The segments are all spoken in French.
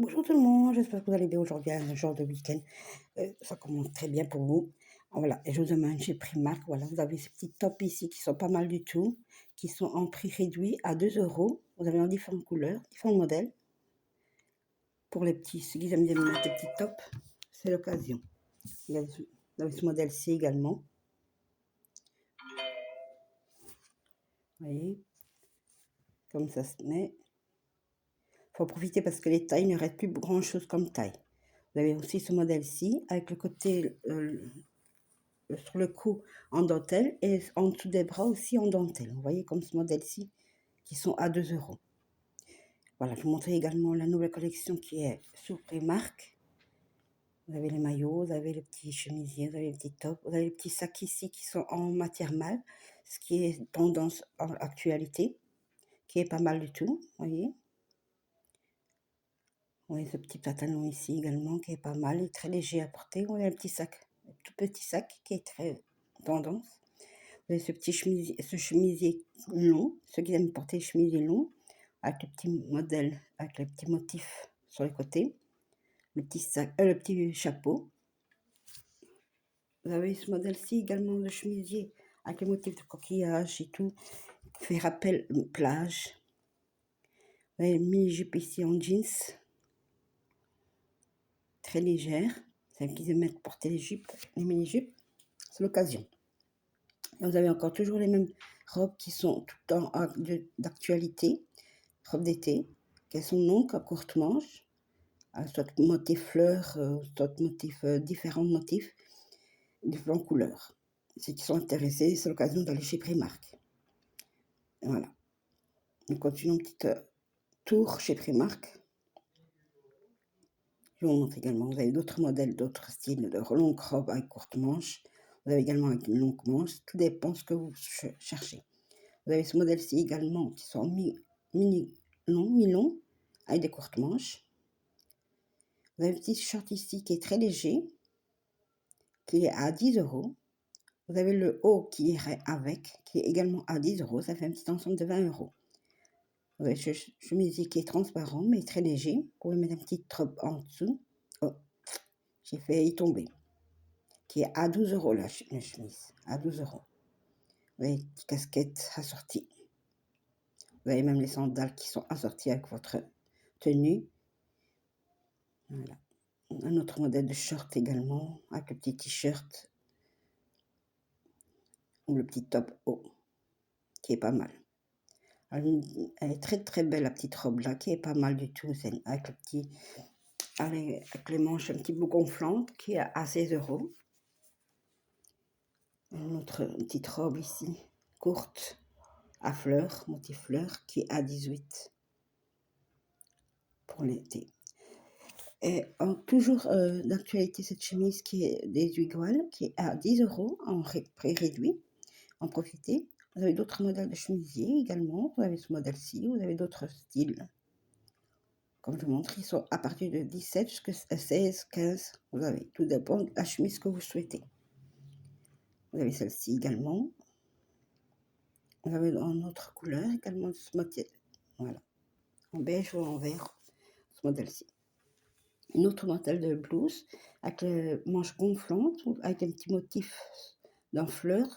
Bonjour tout le monde, j'espère que vous allez bien aujourd'hui, un jour de week-end. Ça commence très bien pour vous. Voilà, et je vous amène chez Primark. Voilà, vous avez ces petits tops ici qui sont pas mal du tout, qui sont en prix réduit à 2 euros. Vous avez en différentes couleurs, différents modèles. Pour les petits, ceux qui aiment bien mettre des petits tops, c'est l'occasion. Vous avez ce modèle-ci également. Vous voyez, comme ça se met. Il faut profiter parce que les tailles, il ne reste plus grand-chose comme taille. Vous avez aussi ce modèle-ci avec le côté sur le cou en dentelle et en dessous des bras aussi en dentelle. Vous voyez comme ce modèle-ci qui sont à 2 euros. Voilà, je vous montre également la nouvelle collection qui est sur Primark. Vous avez les maillots, vous avez les petits chemisiers, vous avez les petits tops, vous avez les petits sacs ici qui sont en matière mâle, ce qui est tendance en actualité, qui est pas mal du tout, vous voyez. Vous voyez ce petit pantalon ici également qui est pas mal et très léger à porter. Vous voyez un petit sac, un tout petit sac qui est très tendance. Vous avez ce chemisier long, ceux qui aiment porter les chemisiers longs, avec le petit modèle, avec les petits motifs sur les côtés, le petit sac, le petit chapeau. Vous avez ce modèle-ci également de chemisier, avec les motifs de coquillage et tout, qui fait rappel plage. Vous avez une mini-jupe ici en jeans, très légère, celle qui aiment porter les jupes, les mini-jupes, c'est l'occasion. Et vous avez encore toujours les mêmes robes qui sont tout le temps d'actualité, robes d'été, qu'elles sont longues à courte manche, soit motif fleurs, soit motif, différents motifs, différentes couleurs. Ceux qui sont intéressés, c'est l'occasion d'aller chez Primark. Et voilà. Nous continuons un petit tour chez Primark. Je vous montre également, vous avez d'autres modèles, d'autres styles de longues robes avec courte manche. Vous avez également avec une longue manche, tout dépend de ce que vous cherchez. Vous avez ce modèle-ci également qui sont mi-long, avec des courtes manches. Vous avez un petit short ici qui est très léger, qui est à 10 euros. Vous avez le haut qui irait avec, qui est également à 10 euros. Ça fait un petit ensemble de 20 euros. Vous avez ce chemisier qui est transparent, mais très léger. Vous pouvez mettre une petite robe en dessous. Oh, j'ai fait y tomber. Qui est à 12 euros la chemise. À 12 euros. Vous avez une petite casquette assortie. Vous avez même les sandales qui sont assorties avec votre tenue. Voilà. Un autre modèle de short également, avec le petit t-shirt ou le petit top haut, qui est pas mal. Elle est très très belle la petite robe là, qui est pas mal du tout, avec le petit, avec les manches un petit peu gonflantes, qui est à 16 euros. Une autre petite robe ici, courte, à fleurs, motif fleurs, qui est à 18 pour l'été. Et toujours d'actualité, cette chemise qui est des Iguales, qui est à 10 euros en prix réduit. En profitez. Vous avez d'autres modèles de chemisiers également. Vous avez ce modèle-ci, vous avez d'autres styles. Comme je vous montre, ils sont à partir de 17 jusqu'à 16, 15. Vous avez, tout dépend de la chemise que vous souhaitez. Vous avez celle-ci également. Vous avez en autre couleur également ce modèle. Voilà. En beige ou en vert, ce modèle-ci. Une autre modèle de blouse avec les manches gonflantes, avec un petit motif d'un fleur.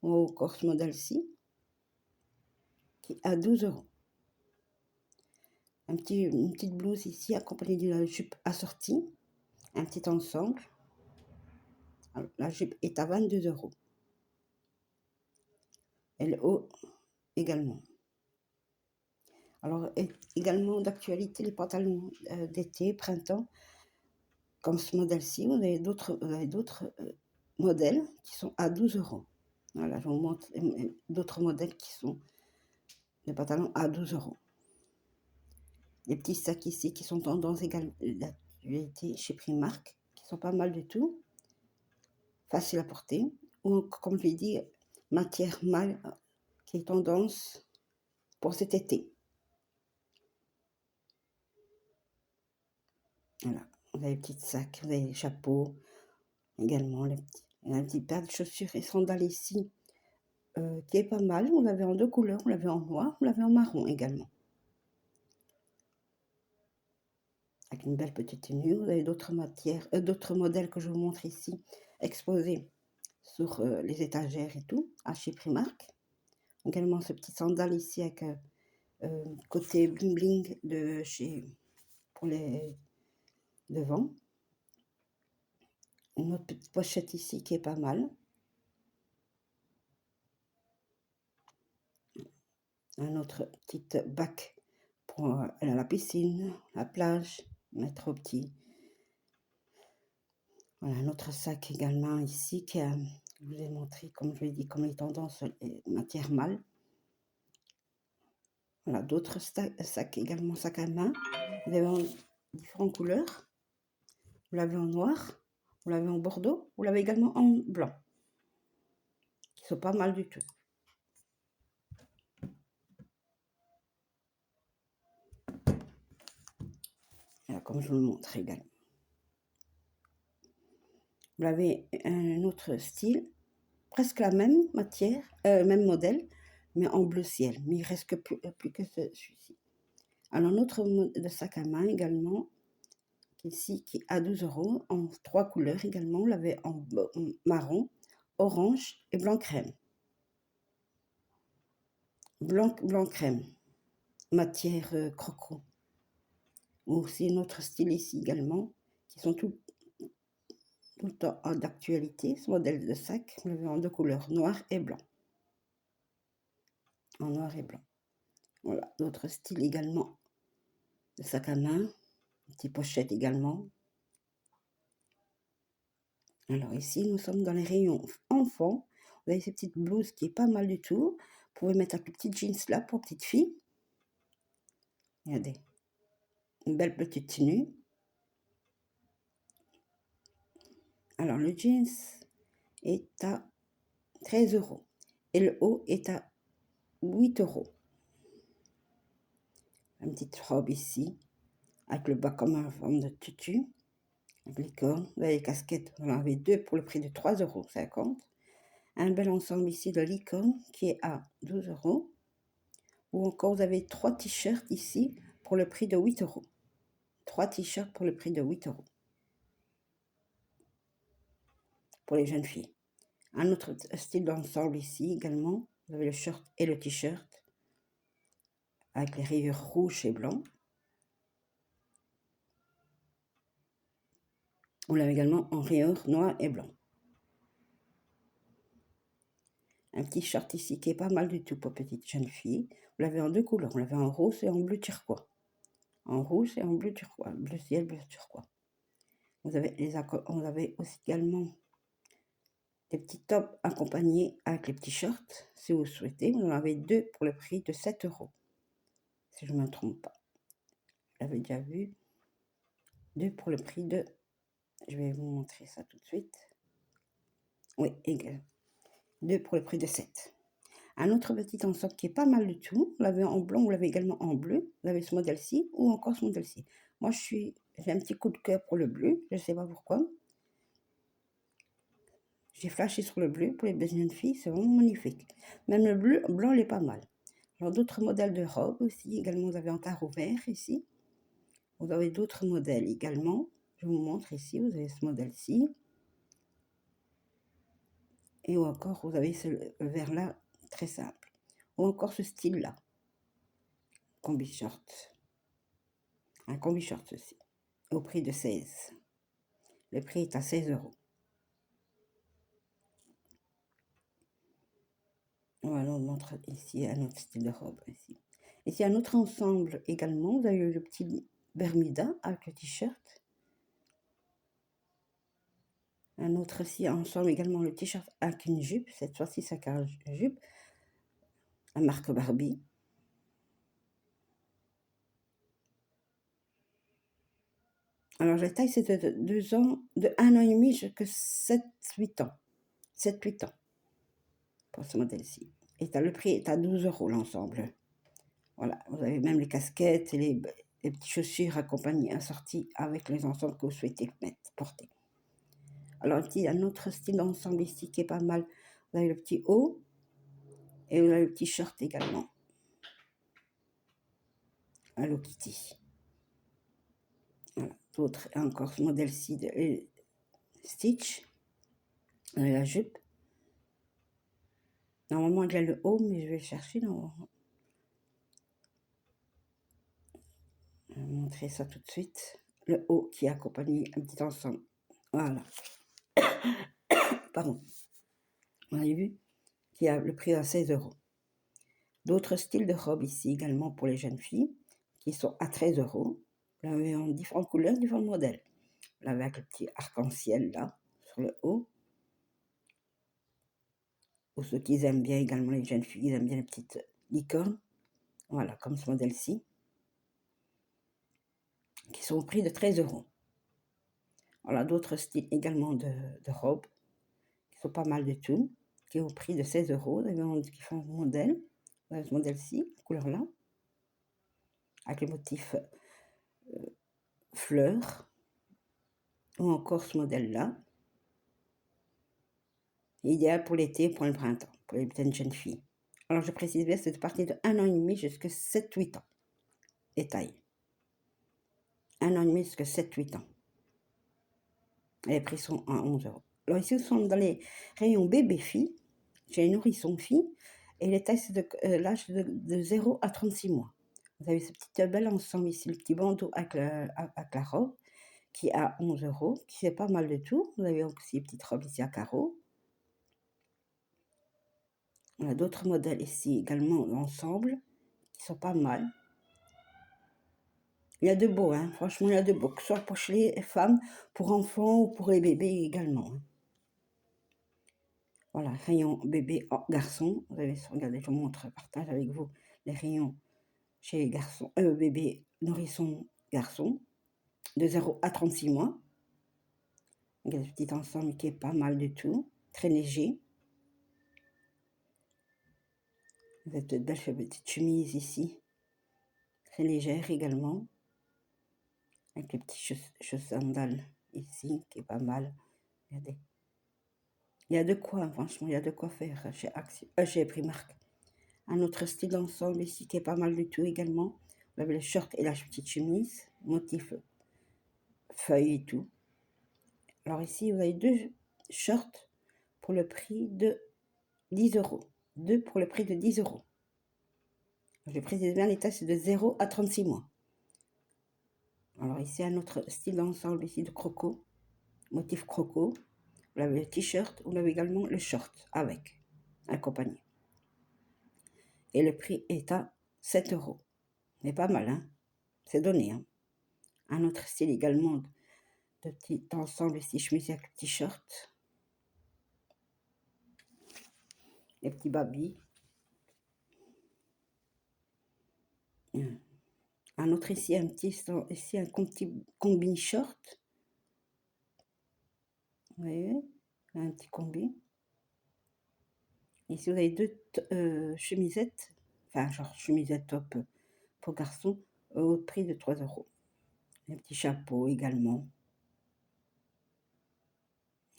Ou encore ce modèle-ci, qui est à 12 euros. Une petite blouse ici accompagnée d'une jupe assortie, un petit ensemble. Alors, la jupe est à 22 euros. Et le haut également. Alors, également d'actualité, les pantalons d'été, printemps, comme ce modèle-ci. Vous avez d'autres modèles qui sont à 12 euros. Voilà, je vous montre d'autres modèles qui sont des pantalons à 12 euros. Les petits sacs ici qui sont tendance d'actualité chez Primark, qui sont pas mal du tout. Facile à porter, ou comme je l'ai dit, matière mâle qui est tendance pour cet été. Voilà, vous avez les petits sacs, vous avez les chapeaux, également un petit paire de chaussures et sandales ici, qui est pas mal. On l'avait en deux couleurs, on l'avait en noir, on l'avait en marron également. avec une belle petite tenue. Vous avez d'autres matières, d'autres modèles que je vous montre ici, exposés sur les étagères et tout, à chez Primark. Également ce petit sandal ici avec côté bling bling de chez pour les devant. Une autre petite pochette ici qui est pas mal. Un autre petit bac pour la piscine, la plage, mettre au petit. Voilà, un autre sac également ici qui a, je vous ai montré, comme je l'ai dit, comme les tendances matières mâles. Voilà, d'autres sacs également, sacs à main. Vous avez en différentes couleurs. Vous l'avez en noir, vous l'avez en bordeaux, vous l'avez également en blanc. Qui sont pas mal du tout. Voilà, comme je vous le montre également. Vous avez un autre style, presque la même matière, même modèle, mais en bleu ciel. Mais il reste plus que celui-ci. Alors, un autre de sac à main également, ici, qui est à 12 €, en 3 couleurs également. Vous l'avez en marron, orange et blanc crème. Blanc crème, matière croco. Ou aussi un autre style ici également, qui sont tout le temps d'actualité. Ce modèle de sac, vous l'avez en 2 couleurs, noir et blanc. En noir et blanc. Voilà, d'autres styles également de sac à main, petite pochette également. Alors ici, nous sommes dans les rayons enfants. Vous avez ces petites blouses qui est pas mal du tout. Vous pouvez mettre un petit jeans là pour petite fille. Regardez, une belle petite tenue. Alors le jeans est à 13 € et le haut est à 8 €. Une petite robe ici, avec le bas comme en forme de tutu, avec les cornes. Vous avez les casquettes, vous en avez 2 pour le prix de 3,50 €. Un bel ensemble ici de licorne qui est à 12 €. Ou encore, vous avez 3 t-shirts ici pour le prix de 8 €. 3 t-shirts pour le prix de 8 € pour les jeunes filles. Un autre style d'ensemble ici également. Vous avez le short et le t-shirt avec les rayures rouges et blancs. On l'avait également en rayures noir et blanc. Un petit short ici qui est pas mal du tout pour petite jeune fille. Vous l'avez en 2 couleurs. On l'avait en rose et en bleu turquois. En rouge et en bleu turquois. Bleu ciel, bleu turquois. On avait aussi également des petits tops accompagnés avec les petits shorts, si vous souhaitez. Vous en avez 2 pour le prix de 7 €, si je ne me trompe pas. J'avais déjà vu 2 pour le prix de... Je vais vous montrer ça tout de suite. Oui, égal. 2 pour le prix de 7. Un autre petit ensemble qui est pas mal du tout. Vous l'avez en blanc, vous l'avez également en bleu. Vous avez ce modèle-ci ou encore ce modèle-ci. Moi, j'ai un petit coup de cœur pour le bleu. Je ne sais pas pourquoi. J'ai flashé sur le bleu pour les jeunes filles. C'est vraiment magnifique. Même le bleu, blanc, il est pas mal. Alors, d'autres modèles de robes aussi. Également, vous avez en carreau vert ici. Vous avez d'autres modèles également. Je vous montre ici. Vous avez ce modèle-ci. Et encore, vous avez ce vert-là, très simple. Ou encore ce style-là. Combi short. Un combi short aussi. Au prix de 16. Le prix est à 16 €. Voilà, on montre ici un autre style de robe. Ici, un autre ensemble également. Vous avez le petit Bermuda avec le t-shirt. Un autre ici ensemble également le t-shirt avec une jupe. Cette fois-ci, c'est une jupe. La marque Barbie. Alors, la taille, c'est de 2 ans, de 1 an et demi jusqu'à 7-8 ans. 7-8 ans pour ce modèle-ci. Et le prix est à 12 € l'ensemble. Voilà, vous avez même les casquettes et les petites chaussures accompagnées, assorties avec les ensembles que vous souhaitez porter. Alors, un autre style d'ensemble ici qui est pas mal. Vous avez le petit haut et vous avez le petit short également. Hello Kitty. Voilà. d'autres, encore ce modèle-ci de Stitch, la jupe. Normalement, il y a le haut, mais je vais le chercher. Non. Je vais vous montrer ça tout de suite. Le haut qui accompagne un petit ensemble. Voilà. Pardon. Vous avez vu? Qui a le prix à 16 €. D'autres styles de robes ici également pour les jeunes filles, qui sont à 13 €. Vous l'avez en différentes couleurs, différents modèles. Vous l'avez avec le petit arc-en-ciel là, sur le haut. Ou ceux qui aiment bien également, les jeunes filles, ils aiment bien les petites licornes. Voilà, comme ce modèle-ci. Qui sont au prix de 13 €. Voilà, d'autres styles également de robes, qui sont pas mal du tout, qui est au prix de 16 €. Vous avez différents modèles. Voilà ce modèle-ci, couleur-là, avec les motifs fleurs. Ou encore ce modèle-là, idéal pour l'été, pour le printemps, pour les petites jeunes filles. Alors je précise bien, c'est de partir de 1 an et demi jusqu'à 7-8 ans, les tailles. 1 an et demi jusqu'à 7-8 ans. Et les prix sont à 11 €. Alors ici, nous sommes dans les rayons bébé-fille, j'ai les nourrissons filles, et les tailles, c'est de l'âge de 0 à 36 mois. Vous avez ce petit bel ensemble ici, le petit bandeau avec la robe, qui est à 11 €, qui est pas mal de tout. Vous avez aussi les petites robes ici à carreaux. On a d'autres modèles ici également d'ensemble, qui sont pas mal. Il y a de beaux, hein, franchement, il y a de beaux, que ce soit pour chez les femmes, pour enfants ou pour les bébés également. Hein. Voilà, rayon bébé garçon. Vous avez, regardez, je vous montre, je partage avec vous les rayons chez les garçons, bébé nourrisson garçon, de 0 à 36 mois. Il y a ce petit ensemble qui est pas mal du tout, très léger. Vous avez de belles petites chemises ici, très légères également. Avec les petits choses sandales ici, qui est pas mal. Regardez. Il y a de quoi, franchement, il y a de quoi faire chez Primark. Un autre style d'ensemble ici qui est pas mal du tout également. Vous avez le short et la petite chemise, motif feuille et tout. Alors ici, vous avez 2 shorts pour le prix de 10 €. 2 pour le prix de 10 €. Je précise bien, l'état c'est de 0 à 36 mois. Alors ici, un autre style d'ensemble ici de croco, motif croco. Vous avez le t-shirt, vous avez également le short avec, accompagné. Et le prix est à 7 €. Mais pas mal, hein. C'est donné, hein. Un autre style également de petit ensemble ici, chemise avec t-shirt. Les petits babis. Un autre ici, un petit combi short. Vous voyez, un petit combi. Ici, vous avez 2 chemisettes, enfin, genre chemisette top pour garçons, au prix de 3 €. Un petit chapeau également.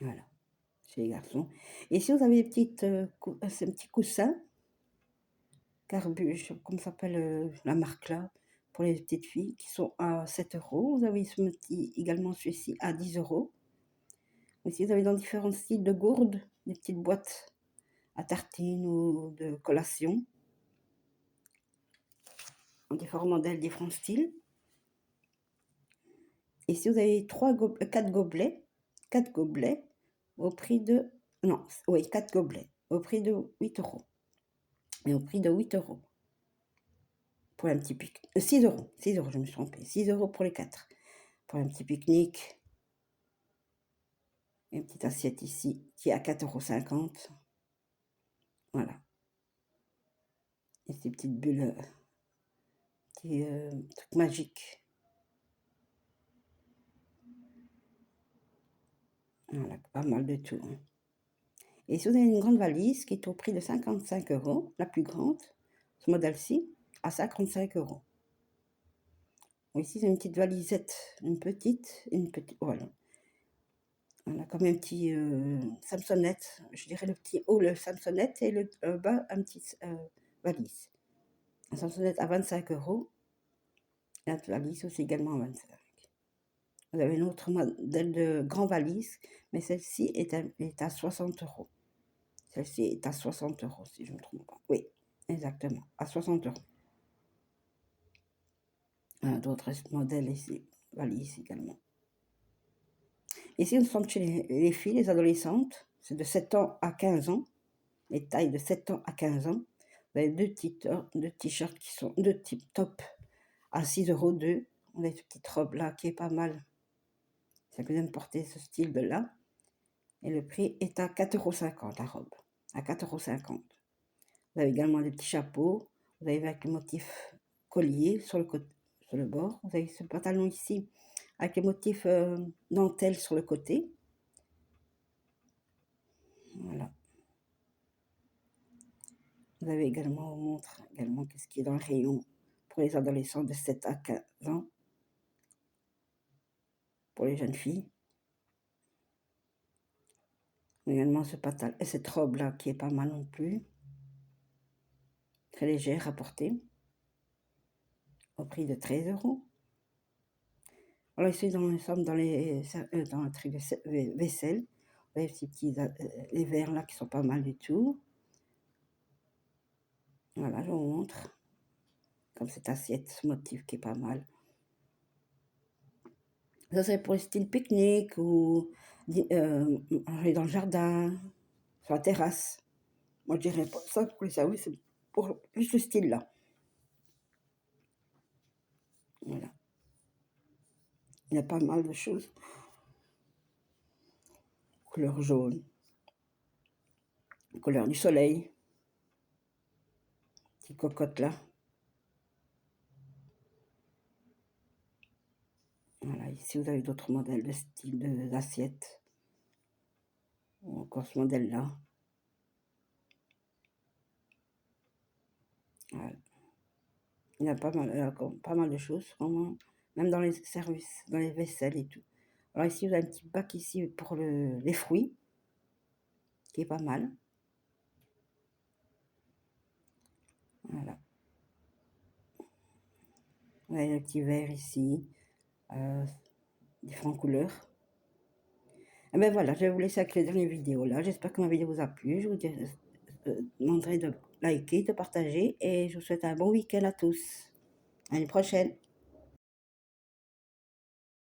Voilà, chez les garçons. Et si vous avez des petites, c'est un petit coussin, Carbu, comment s'appelle la marque là, pour les petites filles, qui sont à 7 €. Vous avez ce petit, également celui-ci à 10 €. Ici, vous avez dans différents styles de gourdes, des petites boîtes à tartines ou de collation, en différents modèles, différents styles. Ici, vous avez 4 gobelets, 4 gobelets au prix de, non, oui, 4 gobelets au prix de 8 €. Et au prix de 8 € pour un petit pique-nique. 6 €, 6 €, je me suis trompée. 6 € pour les 4. Pour un petit pique-nique. Une petite assiette ici qui est à 4,50 €. Voilà. Et ces petites bulles, petits trucs magiques. Voilà, pas mal de tout. Hein. Et si vous avez une grande valise qui est au prix de 55 €, la plus grande, ce modèle-ci, à 55 €. Ici, c'est une petite valisette, une petite, voilà. Voilà, comme un petit Samsonette, je dirais le petit haut, le Samsonette, et le bas, un petit valise. Un Samsonette à 25 €, la valise aussi également à 25 €. Vous avez un autre modèle de grand valise, mais celle-ci est à 60 euros. Celle-ci est à 60 euros, si je ne me trompe pas. Oui, exactement, à 60 euros. D'autres modèles ici, valises également. Ici, nous sommes chez les filles, les adolescentes. C'est de 7 ans à 15 ans. Les tailles de 7 ans à 15 ans. Vous avez deux t-shirts qui sont deux types top à 6 € deux. On a cette petite robe là qui est pas mal. Si vous aimez porter ce style de là. Et le prix est à 4,50 € la robe. À 4,50 €. Vous avez également des petits chapeaux. Vous avez avec le motif collier sur le bord. Vous avez ce pantalon ici avec le motif dentelle sur le côté. Voilà. Vous avez également, on montre également qu'est-ce qui est dans le rayon pour les adolescents de 7 à 15 ans. Pour les jeunes filles. Également ce pantalon et cette robe là qui est pas mal non plus. Très légère à porter. Au prix de 13 €. Alors ici, nous sommes dans le truc de vaisselle. Vous avez ces petits les verres là qui sont pas mal du tout. Voilà, je vous montre. Comme cette assiette, ce motif qui est pas mal. Ça serait pour le style pique-nique ou aller dans le jardin, sur la terrasse. Moi, je dirais pas ça pour les services, c'est pour plus ce style-là. Voilà. Il y a pas mal de choses. Couleur jaune. Couleur du soleil. Petite cocotte là. Voilà, ici vous avez d'autres modèles de style d'assiette. Encore ce modèle-là. Voilà. Il y a pas mal de choses, vraiment, même dans les services, dans les vaisselles et tout. Alors ici, vous avez un petit bac ici pour les fruits, qui est pas mal. Voilà. Vous avez un petit verre ici, différentes couleurs. Et ben voilà, je vais vous laisser avec les dernières vidéos là. J'espère que ma vidéo vous a plu. Je vous demanderai de liker, de partager et je vous souhaite un bon week-end à tous. À une prochaine.